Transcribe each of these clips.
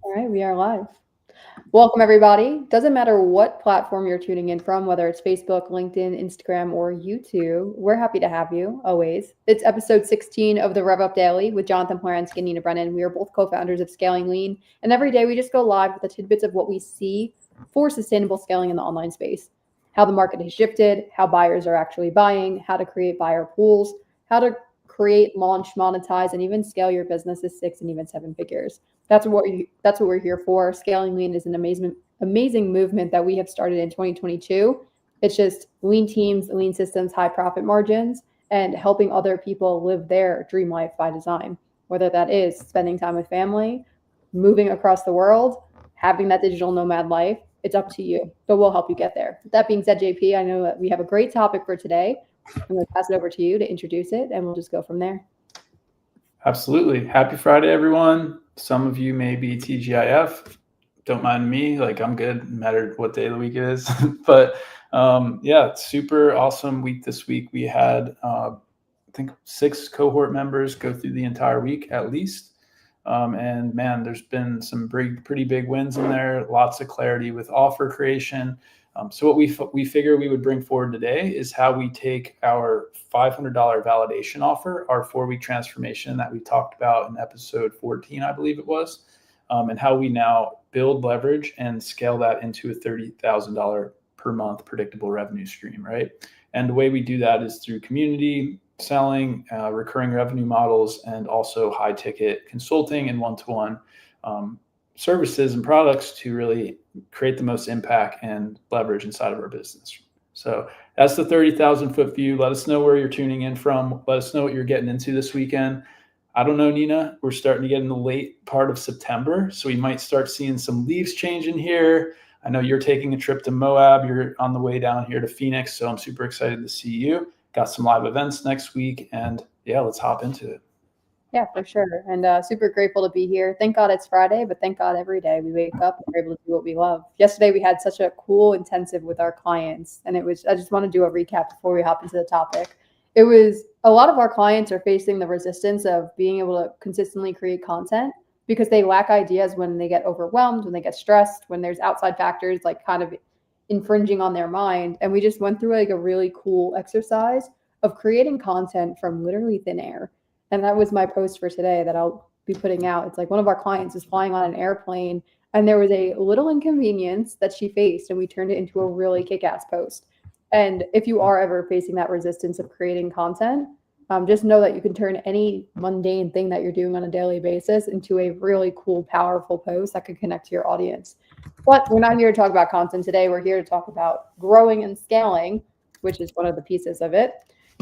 All right, we are live. Welcome, everybody. Doesn't matter what platform you're tuning in from, whether it's Facebook, LinkedIn, Instagram, or YouTube, we're happy to have you always. It's episode 16 of the RevUp Daily with Jonathan Poransky and Nina Brennan. We are both co-founders of Scaling Lean, and every day we just go live with the tidbits of what we see for sustainable scaling in the online space, how the market has shifted, how buyers are actually buying, how to create buyer pools, how to create, launch, monetize, and even scale your business to 6 and even 7 figures. That's what we're here for. Scaling Lean is an amazing movement that we have started in 2022. It's just lean teams, lean systems, high profit margins, and helping other people live their dream life by design. Whether that is spending time with family, moving across the world, having that digital nomad life, it's up to you. But we'll help you get there. That being said, JP, I know that we have a great topic for today. I'm going to pass it over to you to introduce it, and we'll just go from there. Absolutely. Happy Friday, everyone. Some of you may be TGIF. Don't mind me. Like, I'm good, no matter what day of the week it is. But yeah, super awesome week this week. We had, I think, 6 cohort members go through the entire week at least. And man, there's been some pretty big wins in there. Lots of clarity with offer creation. So what we figure we would bring forward today is how we take our $500 validation offer, our 4-week transformation that we talked about in episode 14, I believe it was, and how we now build leverage and scale that into a $30,000 per month predictable revenue stream, right? And the way we do that is through community selling, recurring revenue models, and also high ticket consulting and one-to-one services and products to really create the most impact and leverage inside of our business. So that's the 30,000 foot view. Let us know where you're tuning in from. Let us know what you're getting into this weekend. I don't know, Nina, we're starting to get in the late part of September, so we might start seeing some leaves changing here. I know you're taking a trip to Moab. You're on the way down here to Phoenix, so I'm super excited to see you. Got some live events next week, and yeah, let's hop into it. Yeah, for sure. And super grateful to be here. Thank God it's Friday, but thank God every day we wake up and we're able to do what we love. Yesterday we had such a cool intensive with our clients, and I just want to do a recap before we hop into the topic. It was a lot of our clients are facing the resistance of being able to consistently create content because they lack ideas when they get overwhelmed, when they get stressed, when there's outside factors like kind of infringing on their mind. And we just went through like a really cool exercise of creating content from literally thin air. And that was my post for today that I'll be putting out. It's like one of our clients is flying on an airplane and there was a little inconvenience that she faced and we turned it into a really kick-ass post. And if you are ever facing that resistance of creating content, just know that you can turn any mundane thing that you're doing on a daily basis into a really cool, powerful post that can connect to your audience. But we're not here to talk about content today. We're here to talk about growing and scaling, which is one of the pieces of it.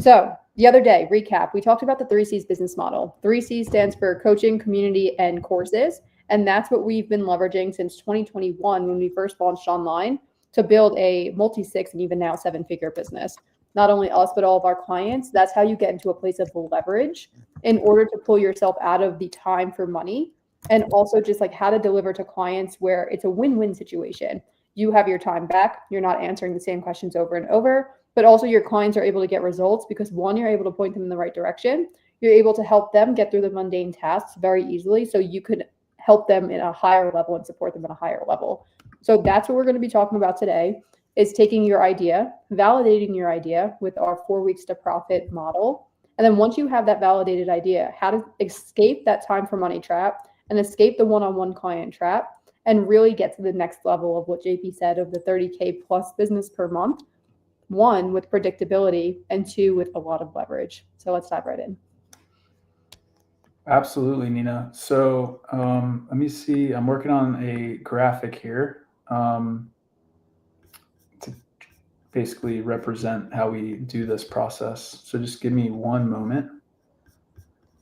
So the other day, recap, we talked about the 3C's business model. 3C stands for coaching, community, and courses. And that's what we've been leveraging since 2021 when we first launched online to build a multi-6 and even now 7-figure business. Not only us, but all of our clients. That's how you get into a place of leverage in order to pull yourself out of the time for money, and also just like how to deliver to clients where it's a win-win situation. You have your time back. You're not answering the same questions over and over, but also your clients are able to get results because one, you're able to point them in the right direction. You're able to help them get through the mundane tasks very easily. So you could help them in a higher level and support them at a higher level. So that's what we're going to be talking about today, is taking your idea, validating your idea with our 4 weeks to profit model. And then once you have that validated idea, how to escape that time for money trap and escape the one-on-one client trap and really get to the next level of what JP said of the 30K plus business per month. 1, with predictability, and 2, with a lot of leverage. So let's dive right in. Absolutely, Nina. So let me see. I'm working on a graphic here to basically represent how we do this process. So just give me one moment.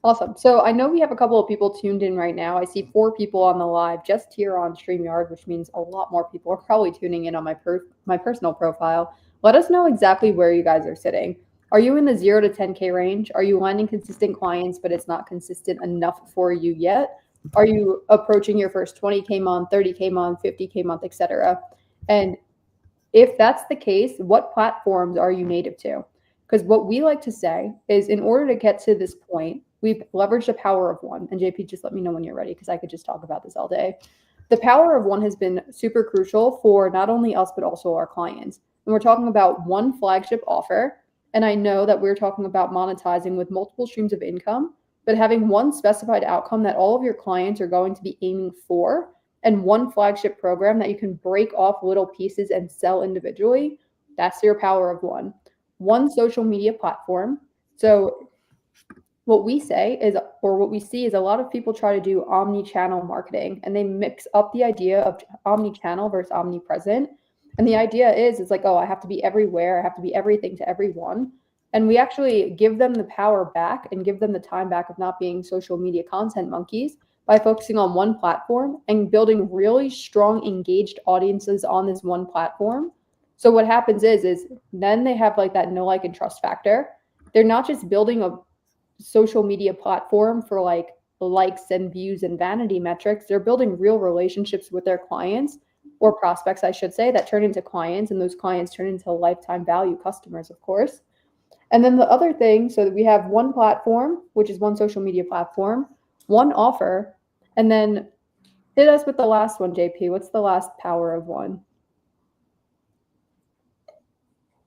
Awesome. So I know we have a couple of people tuned in right now. I see 4 people on the live just here on StreamYard, which means a lot more people are probably tuning in on my personal profile. Let us know exactly where you guys are sitting. Are you in the 0 to 10K range? Are you landing consistent clients, but it's not consistent enough for you yet? Are you approaching your first 20K month, 30K month, 50K month, etc.? And if that's the case, what platforms are you native to? Because what we like to say is in order to get to this point, we've leveraged the power of one. And JP, just let me know when you're ready because I could just talk about this all day. the power of one has been super crucial for not only us, but also our clients. And we're talking about one flagship offer. And I know that we're talking about monetizing with multiple streams of income, but having one specified outcome that all of your clients are going to be aiming for, and one flagship program that you can break off little pieces and sell individually. That's your power of one. One social media platform. So what we say is, or what we see is, a lot of people try to do omni-channel marketing, and they mix up the idea of omni-channel versus omnipresent. And the idea is, it's like, oh, I have to be everywhere. I have to be everything to everyone. And we actually give them the power back and give them the time back of not being social media content monkeys by focusing on one platform and building really strong, engaged audiences on this one platform. So what happens is then they have like that know, like, and trust factor. They're not just building a social media platform for like likes and views and vanity metrics. They're building real relationships with their clients, or prospects, I should say, that turn into clients, and those clients turn into lifetime value customers, of course. And then the other thing, so that we have one platform, which is one social media platform, one offer, and then hit us with the last one, JP. What's the last power of one?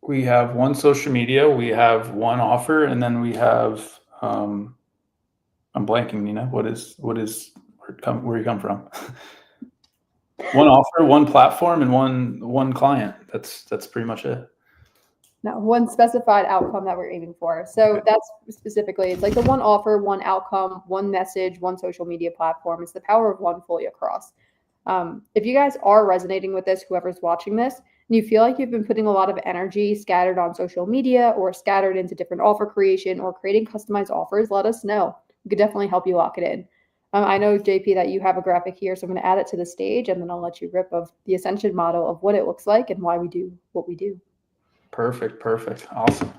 We have one social media, we have one offer, and then we have I'm blanking, Nina. Where you come from? One offer, one platform, and one client. That's pretty much it. No, one specified outcome that we're aiming for. So that's specifically, it's like the one offer, one outcome, one message, one social media platform. It's the power of one fully across. If you guys are resonating with this, whoever's watching this, and you feel like you've been putting a lot of energy scattered on social media or scattered into different offer creation or creating customized offers, let us know. We could definitely help you lock it in. I know, JP, that you have a graphic here, so I'm going to add it to the stage, and then I'll let you rip of the Ascension model of what it looks like and why we do what we do. Perfect. Awesome.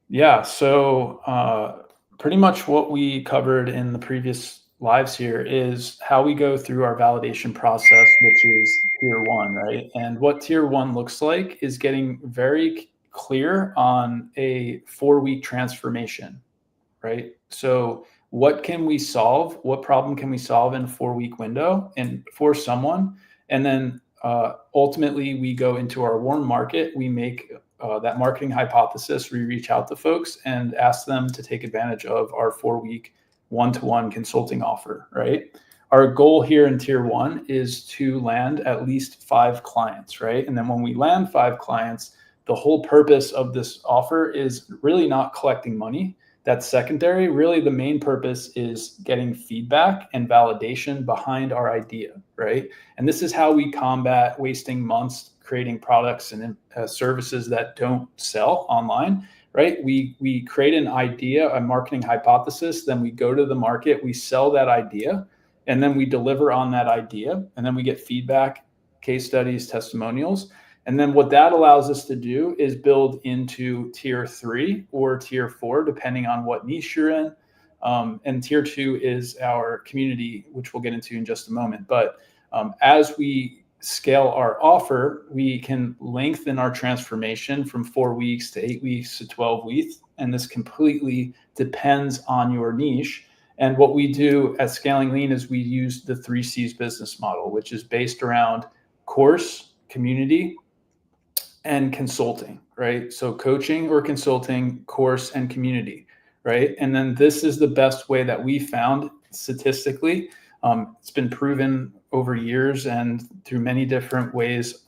Yeah, so pretty much what we covered in the previous lives here is how we go through our validation process, which is tier one, right? And what tier one looks like is getting very clear on a 4-week transformation, right? So what can we solve? What problem can we solve in a 4-week window and for someone? And then ultimately we go into our warm market. We make that marketing hypothesis. We reach out to folks and ask them to take advantage of our 4-week one-to-one consulting offer, right? Our goal here in tier one is to land at least 5 clients, right? And then when we land 5 clients, the whole purpose of this offer is really not collecting money. That's secondary. Really, the main purpose is getting feedback and validation behind our idea, right? And this is how we combat wasting months creating products and services that don't sell online, right? We create an idea, a marketing hypothesis, then we go to the market, we sell that idea, and then we deliver on that idea, and then we get feedback, case studies, testimonials. And then what that allows us to do is build into tier 3 or tier 4, depending on what niche you're in. And tier 2 is our community, which we'll get into in just a moment. But as we scale our offer, we can lengthen our transformation from 4 weeks to 8 weeks to 12 weeks. And this completely depends on your niche. And what we do at Scaling Lean is we use the 3 C's business model, which is based around course, community, and consulting, right? So coaching or consulting, course, and community, right? And then this is the best way that we found statistically. It's been proven over years and through many different ways,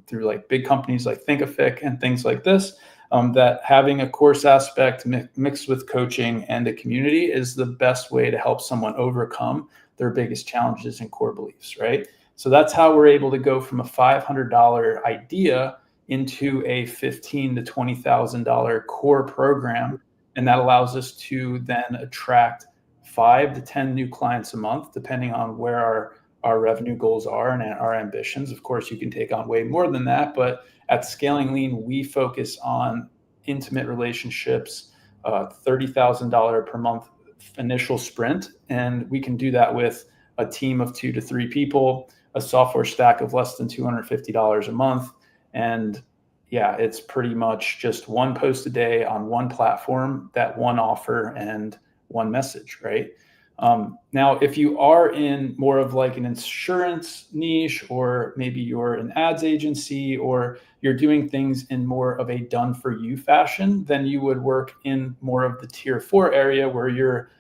through like big companies like Thinkific and things like this, that having a course aspect mixed with coaching and a community is the best way to help someone overcome their biggest challenges and core beliefs, right? So that's how we're able to go from a $500 idea into a $15,000 to $20,000 core program. And that allows us to then attract 5 to 10 new clients a month, depending on where our revenue goals are and our ambitions. Of course, you can take on way more than that, but at Scaling Lean, we focus on intimate relationships, $30,000 per month initial sprint. And we can do that with a team of 2 to 3 people, a software stack of less than $250 a month. And yeah, it's pretty much just one post a day on one platform, that one offer and one message, right? Now, if you are in more of like an insurance niche, or maybe you're an ads agency, or you're doing things in more of a done for you fashion, then you would work in more of the tier 4 area where your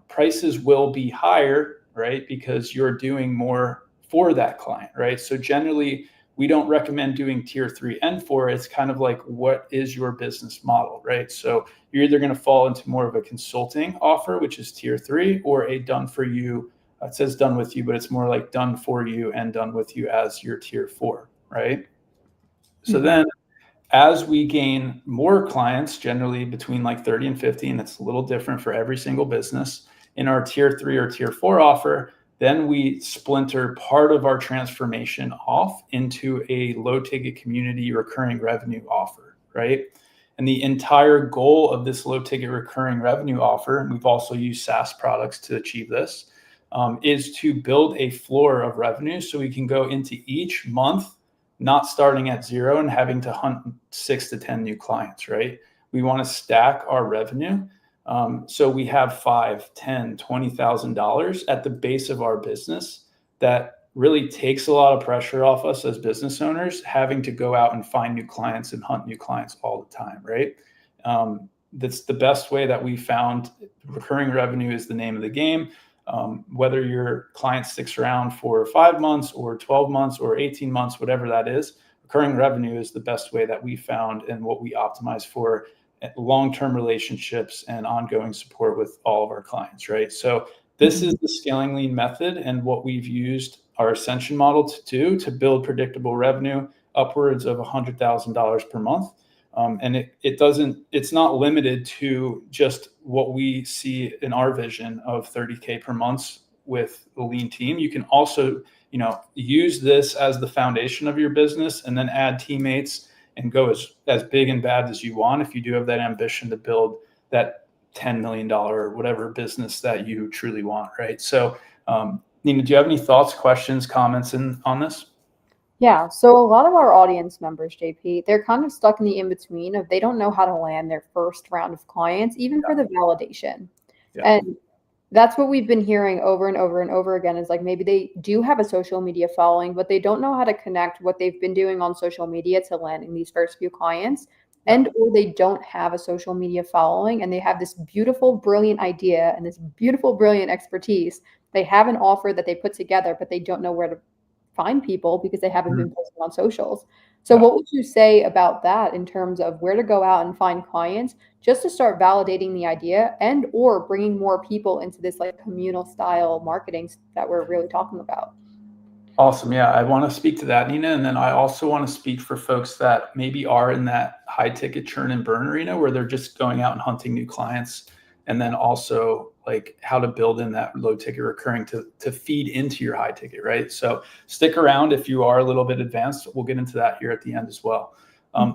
prices will be higher, right? Because you're doing more for that client, right? So generally, we don't recommend doing tier 3 and 4. It's kind of like, what is your business model, right? So you're either going to fall into more of a consulting offer, which is tier 3, or a done for you. It says done with you, but it's more like done for you and done with you as your tier 4, right? So then as we gain more clients, generally between like 30 and 50, and it's a little different for every single business, in our tier 3 or tier 4 offer, then we splinter part of our transformation off into a low ticket community recurring revenue offer, right? And the entire goal of this low ticket recurring revenue offer, and we've also used SaaS products to achieve this, is to build a floor of revenue so we can go into each month not starting at zero and having to hunt 6 to 10 new clients, right? We want to stack our revenue. So we have $5, $10, $20,000 at the base of our business. That really takes a lot of pressure off us as business owners, having to go out and find new clients and hunt new clients all the time, right? That's the best way that we found. Recurring revenue is the name of the game. Whether your client sticks around for 5 months or 12 months or 18 months, whatever that is, recurring revenue is the best way that we found and what we optimize for long-term relationships and ongoing support with all of our clients, right? So this is the scaling lean method, and what we've used our Ascension model to do to build predictable revenue upwards of $100,000 per month. And it's not limited to just what we see in our vision of 30K per month with the lean team. You can also, use this as the foundation of your business and then add teammates and go as big and bad as you want if you do have that ambition to build that $10 million or whatever business that you truly want, right? So, Nina, do you have any thoughts, questions, comments on this? Yeah, so a lot of our audience members, JP, they're kind of stuck in the in-between of they don't know how to land their first round of clients, even for the validation. Yeah. And that's what we've been hearing over and over and over again is like maybe they do have a social media following, but they don't know how to connect what they've been doing on social media to landing these first few clients. And or they don't have a social media following and they have this beautiful, brilliant idea and this beautiful, brilliant expertise. They have an offer that they put together, but they don't know where to find people because they haven't been posting on socials. So what would you say about that in terms of where to go out and find clients just to start validating the idea and or bringing more people into this like communal style marketing that we're really talking about? Awesome. Yeah, I want to speak to that, Nina. And then I also want to speak for folks that maybe are in that high ticket churn and burn arena where they're just going out and hunting new clients. And then also like how to build in that low ticket recurring to feed into your high ticket, right? So stick around if you are a little bit advanced. We'll get into that here at the end as well.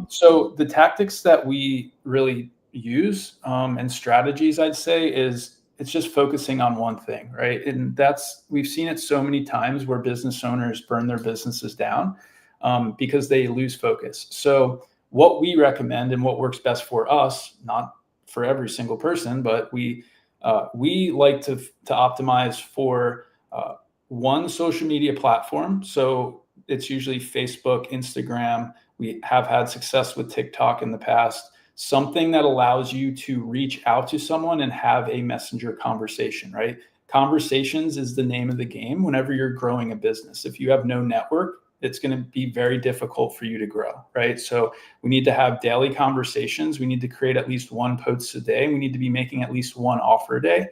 So the tactics that we really use and strategies, I'd say, is it's just focusing on one thing, right? And we've seen it so many times where business owners burn their businesses down because they lose focus. So what we recommend and what works best for us, not for every single person, but we like to optimize for one social media platform. So it's usually Facebook, Instagram. We have had success with TikTok in the past. Something that allows you to reach out to someone and have a messenger conversation, right? Conversations is the name of the game whenever you're growing a business. If you have no network, it's going to be very difficult for you to grow, right? So we need to have daily conversations. We need to create at least one post a day. We need to be making at least one offer a day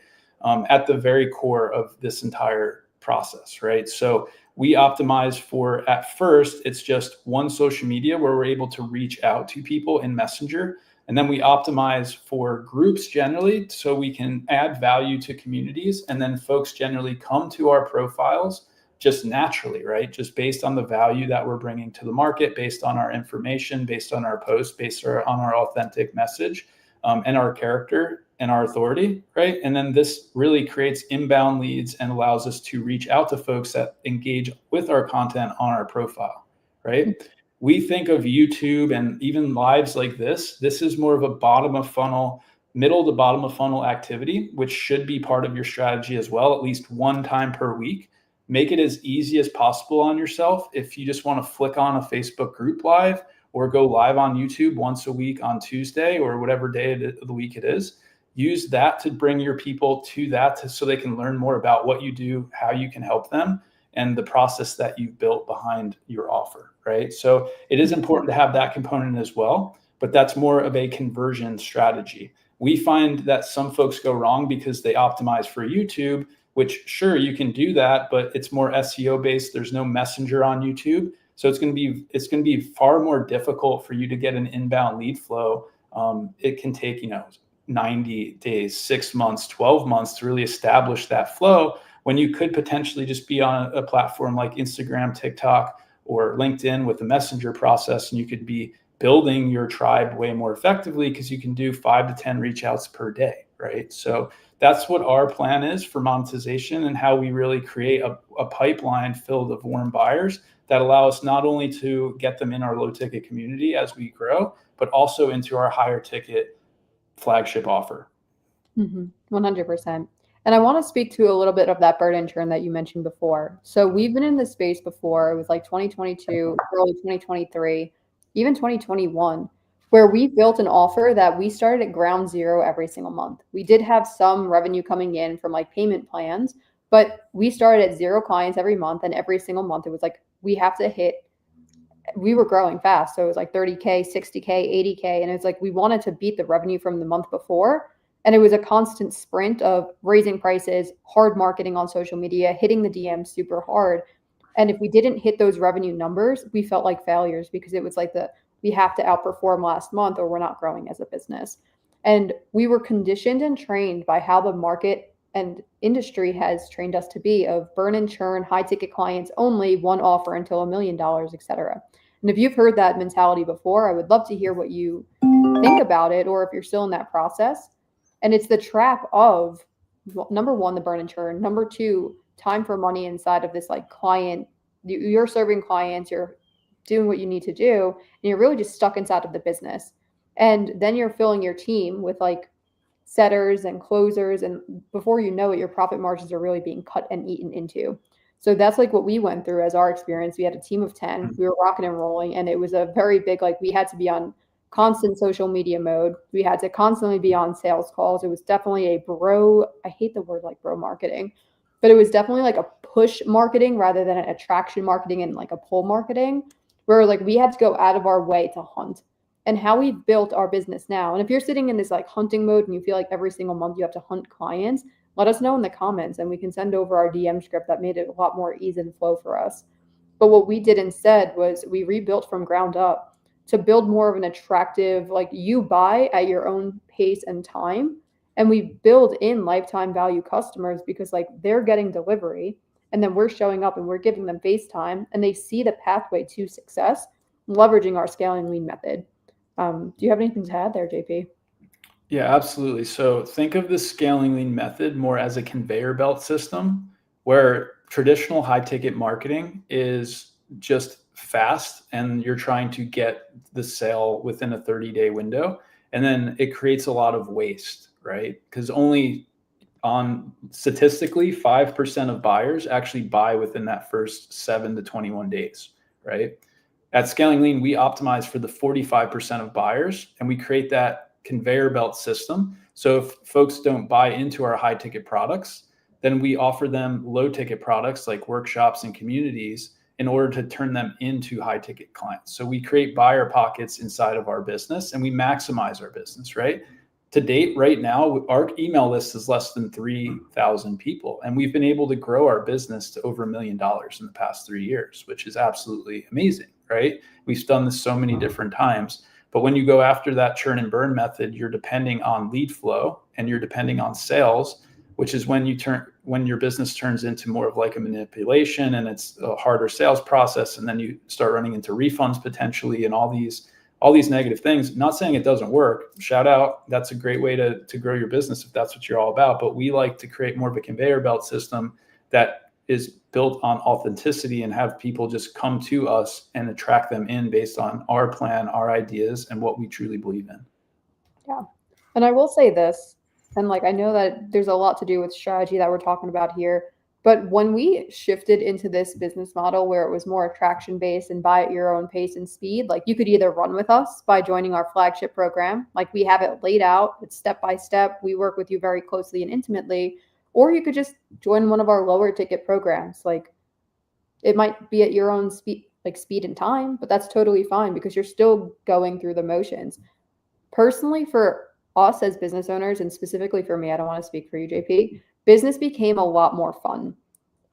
at the very core of this entire process, right? So we optimize for, at first, it's just one social media where we're able to reach out to people in Messenger. And then we optimize for groups generally so we can add value to communities. And then folks generally come to our profiles just naturally, right? Just based on the value that we're bringing to the market, based on our information, based on our posts, based on our authentic message and our character and our authority, right? And then this really creates inbound leads and allows us to reach out to folks that engage with our content on our profile, right? We think of YouTube and even lives like this is more of a bottom of funnel middle to bottom of funnel activity, which should be part of your strategy as well, at least one time per week. Make it as easy as possible on yourself. If you just want to flick on a Facebook group live or go live on YouTube once a week on Tuesday or whatever day of the week it is, use that to bring your people to that so they can learn more about what you do, how you can help them, and the process that you've built behind your offer, right? So it is important to have that component as well, but that's more of a conversion strategy. We find that some folks go wrong because they optimize for YouTube, which sure, you can do that, but it's more SEO based. There's no messenger on YouTube. So it's going to be far more difficult for you to get an inbound lead flow. It can take, 90 days, 6 months, 12 months to really establish that flow, when you could potentially just be on a platform like Instagram, TikTok, or LinkedIn with the messenger process, and you could be building your tribe way more effectively because you can do 5 to 10 reach outs per day, right? So that's what our plan is for monetization and how we really create a pipeline filled of warm buyers that allow us not only to get them in our low ticket community as we grow, but also into our higher ticket flagship offer. 100%. And I want to speak to a little bit of that burn churn that you mentioned before. So we've been in this space before. It was like 2022, early 2023, even 2021, where we built an offer that we started at ground zero every single month. We did have some revenue coming in from like payment plans, but we started at 0 clients every month. And every single month it was like, we were growing fast. So it was like 30K, 60K, 80K. And it's like, we wanted to beat the revenue from the month before. And it was a constant sprint of raising prices, hard marketing on social media, hitting the DMs super hard. And if we didn't hit those revenue numbers, we felt like failures because it was like we have to outperform last month or we're not growing as a business. And we were conditioned and trained by how the market and industry has trained us to be of burn and churn, high ticket clients only, one offer until $1 million, et cetera. And if you've heard that mentality before, I would love to hear what you think about it, or if you're still in that process. And it's the trap of, number one, the burn and churn. Number two, time for money inside of this like client. You're serving clients, you're doing what you need to do, and you're really just stuck inside of the business. And then you're filling your team with like setters and closers. And before you know it, your profit margins are really being cut and eaten into. So that's like what we went through as our experience. We had a team of 10, we were rocking and rolling, and it was a very big, like we had to be on constant social media mode. We had to constantly be on sales calls. It was definitely I hate the word like bro marketing, but it was definitely like a push marketing rather than an attraction marketing and like a pull marketing, where like we had to go out of our way to hunt. And how we've built our business now. And if you're sitting in this like hunting mode and you feel like every single month you have to hunt clients, let us know in the comments and we can send over our DM script that made it a lot more ease and flow for us. But what we did instead was we rebuilt from ground up to build more of an attractive, like you buy at your own pace and time. And we build in lifetime value customers because like they're getting delivery and then we're showing up and we're giving them face time and they see the pathway to success, leveraging our scaling lean method. Do you have anything to add there, JP? Yeah, absolutely. So think of the scaling lean method more as a conveyor belt system, where traditional high ticket marketing is just fast and you're trying to get the sale within a 30-day window. And then it creates a lot of waste, right? Because only statistically 5% of buyers actually buy within that first 7 to 21 days, right? At Scaling Lean, we optimize for the 45% of buyers and we create that conveyor belt system. So if folks don't buy into our high ticket products, then we offer them low ticket products like workshops and communities in order to turn them into high ticket clients. So we create buyer pockets inside of our business and we maximize our business, right? To date, right now, our email list is less than 3,000 people. And we've been able to grow our business to over $1 million in the past 3 years, which is absolutely amazing, right? We've done this so many different times. But when you go after that churn and burn method, you're depending on lead flow and you're depending on sales, which is when your business turns into more of like a manipulation and it's a harder sales process. And then you start running into refunds potentially and all these negative things. Not saying it doesn't work. Shout out. That's a great way to grow your business if that's what you're all about. But we like to create more of a conveyor belt system that is built on authenticity and have people just come to us and attract them in based on our plan, our ideas, and what we truly believe in. Yeah. And I will say this, and like I know that there's a lot to do with strategy that we're talking about here, but when we shifted into this business model where it was more attraction based and buy at your own pace and speed, like you could either run with us by joining our flagship program, like we have it laid out, it's step by step, we work with you very closely and intimately, or you could just join one of our lower ticket programs. Like it might be at your own speed, like speed and time, but that's totally fine because you're still going through the motions. Personally, for us as business owners, and specifically for me, I don't want to speak for you, JP, business became a lot more fun.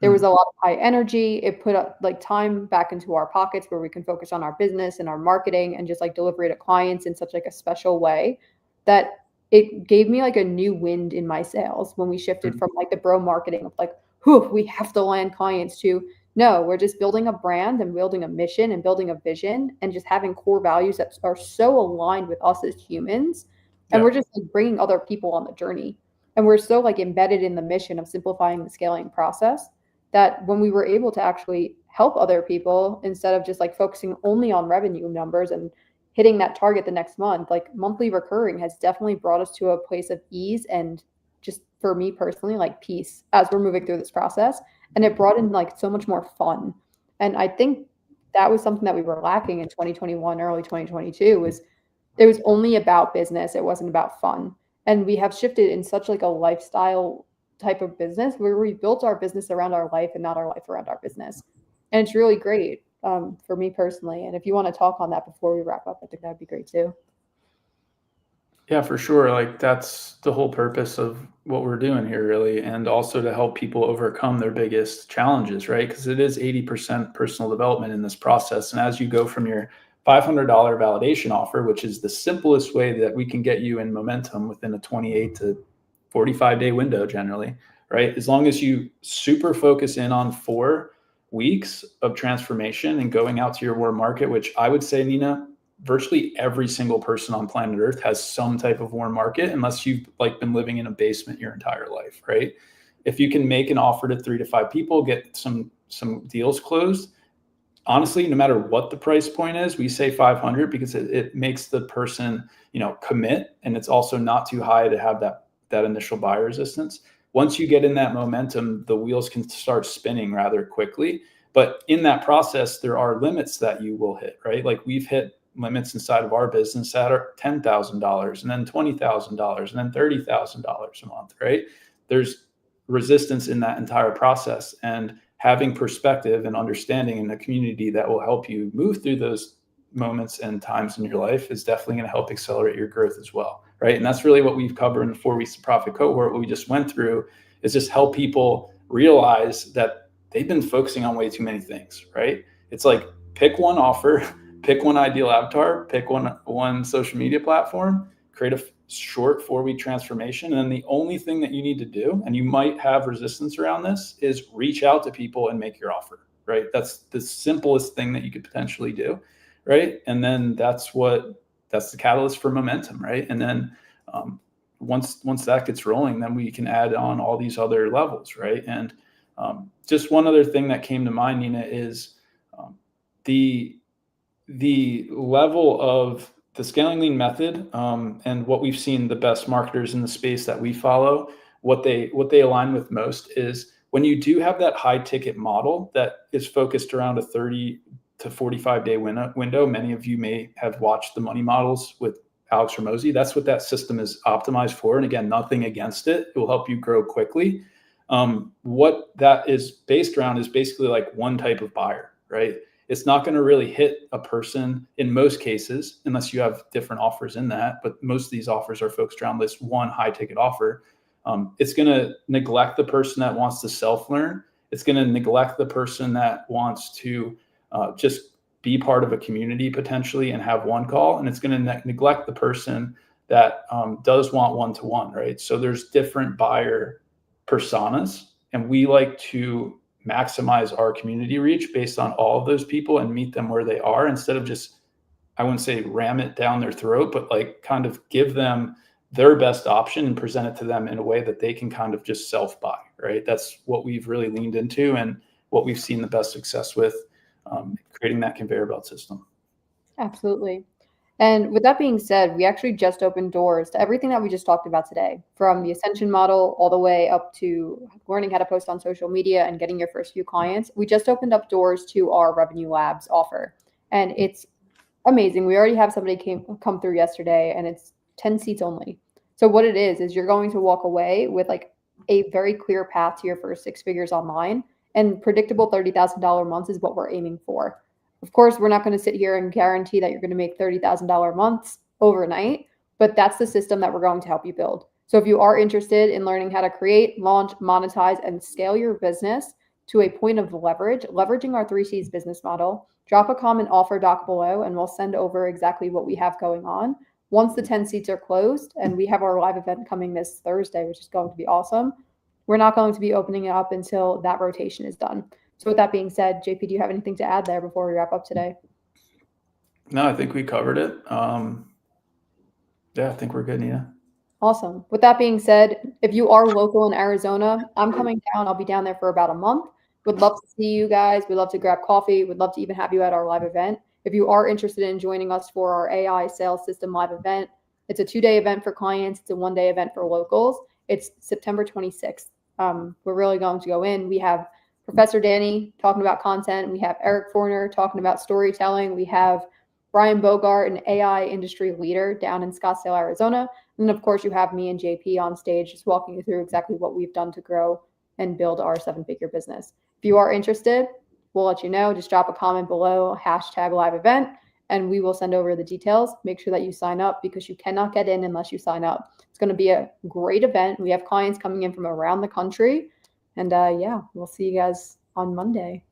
There was Mm. a lot of high energy. It put like time back into our pockets where we can focus on our business and our marketing and just like delivery to clients in such like a special way that it gave me like a new wind in my sales when we shifted Mm. from like the bro marketing of like, whew, we have to land clients to no, we're just building a brand and building a mission and building a vision and just having core values that are so aligned with us as humans. And Yeah. we're just like bringing other people on the journey. And we're so like embedded in the mission of simplifying the scaling process that when we were able to actually help other people instead of just like focusing only on revenue numbers and hitting that target the next month, like monthly recurring has definitely brought us to a place of ease and just for me personally, like peace as we're moving through this process. And it brought in like so much more fun. And I think that was something that we were lacking in 2021, early 2022 was it was only about business. It wasn't about fun. And we have shifted in such like a lifestyle type of business where we built our business around our life and not our life around our business. And it's really great for me personally. And if you want to talk on that before we wrap up, I think that'd be great too. Yeah, for sure. Like that's the whole purpose of what we're doing here, really, and also to help people overcome their biggest challenges, right? Because it is 80% personal development in this process. And as you go from your $500 validation offer, which is the simplest way that we can get you in momentum within a 28 to 45-day window, generally, right? As long as you super focus in on 4 weeks of transformation and going out to your warm market, which I would say, Nina, virtually every single person on planet Earth has some type of warm market, unless you've like been living in a basement your entire life, right? If you can make an offer to 3 to 5 people, get some deals closed. Honestly, no matter what the price point is, we say 500 because it makes the person, commit, and it's also not too high to have that initial buyer resistance. Once you get in that momentum, the wheels can start spinning rather quickly. But in that process, there are limits that you will hit, right? Like we've hit limits inside of our business that are $10,000 and then $20,000 and then $30,000 a month, right? There's resistance in that entire process, and having perspective and understanding in a community that will help you move through those moments and times in your life is definitely going to help accelerate your growth as well, right? And that's really what we've covered in the 4 weeks of profit cohort. What we just went through is just help people realize that they've been focusing on way too many things, right? It's like pick one offer, pick one ideal avatar, pick one social media platform, create a short 4 week transformation. And then the only thing that you need to do, and you might have resistance around this, is reach out to people and make your offer, right? That's the simplest thing that you could potentially do, right? And then that's the catalyst for momentum, right? And then once that gets rolling, then we can add on all these other levels, right? And just one other thing that came to mind, Nina, is the level of the scaling lean method, and what we've seen the best marketers in the space that we follow, what they align with most is when you do have that high ticket model that is focused around a 30 to 45-day window. Many of you may have watched the money models with Alex Ramosi. That's what that system is optimized for. And again, nothing against it. It will help you grow quickly. What that is based around is basically like one type of buyer, right? It's not going to really hit a person in most cases, unless you have different offers in that. But most of these offers are focused around this one high ticket offer. It's going to neglect the person that wants to self-learn. It's going to neglect the person that wants to just be part of a community potentially and have one call. And it's going to neglect the person that does want one-to-one, right? So there's different buyer personas, and we like to maximize our community reach based on all of those people and meet them where they are, instead of just, I wouldn't say ram it down their throat, but like kind of give them their best option and present it to them in a way that they can kind of just self-buy, right? That's what we've really leaned into and what we've seen the best success with, creating that conveyor belt system. Absolutely. And with that being said, we actually just opened doors to everything that we just talked about today, from the ascension model all the way up to learning how to post on social media and getting your first few clients. We just opened up doors to our Revenue Labs offer, and it's amazing. We already have somebody come through yesterday, and it's 10 seats only. So what it is you're going to walk away with like a very clear path to your first six figures online, and predictable $30,000 months is what we're aiming for. Of course, we're not going to sit here and guarantee that you're going to make $30,000 months overnight, but that's the system that we're going to help you build. So if you are interested in learning how to create, launch, monetize, and scale your business to a point of leveraging our 3Cs business model, drop a comment offer doc below and we'll send over exactly what we have going on. Once the 10 seats are closed, and we have our live event coming this Thursday, which is going to be awesome, we're not going to be opening it up until that rotation is done. So with that being said, JP, do you have anything to add there before we wrap up today? No, I think we covered it. Yeah, I think we're good, Nina. Awesome. With that being said, if you are local in Arizona, I'm coming down. I'll be down there for about a month. Would love to see you guys. We'd love to grab coffee. Would love to even have you at our live event. If you are interested in joining us for our AI sales system live event, it's a 2-day event for clients. It's a 1-day event for locals. It's September 26th. We're really going to go in. We have Professor Danny talking about content. We have Eric Forner talking about storytelling. We have Brian Bogart, an AI industry leader down in Scottsdale, Arizona. And of course, you have me and JP on stage just walking you through exactly what we've done to grow and build our 7-figure business. If you are interested, we'll let you know. Just drop a comment below, #live event, and we will send over the details. Make sure that you sign up because you cannot get in unless you sign up. It's going to be a great event. We have clients coming in from around the country. And yeah, we'll see you guys on Monday.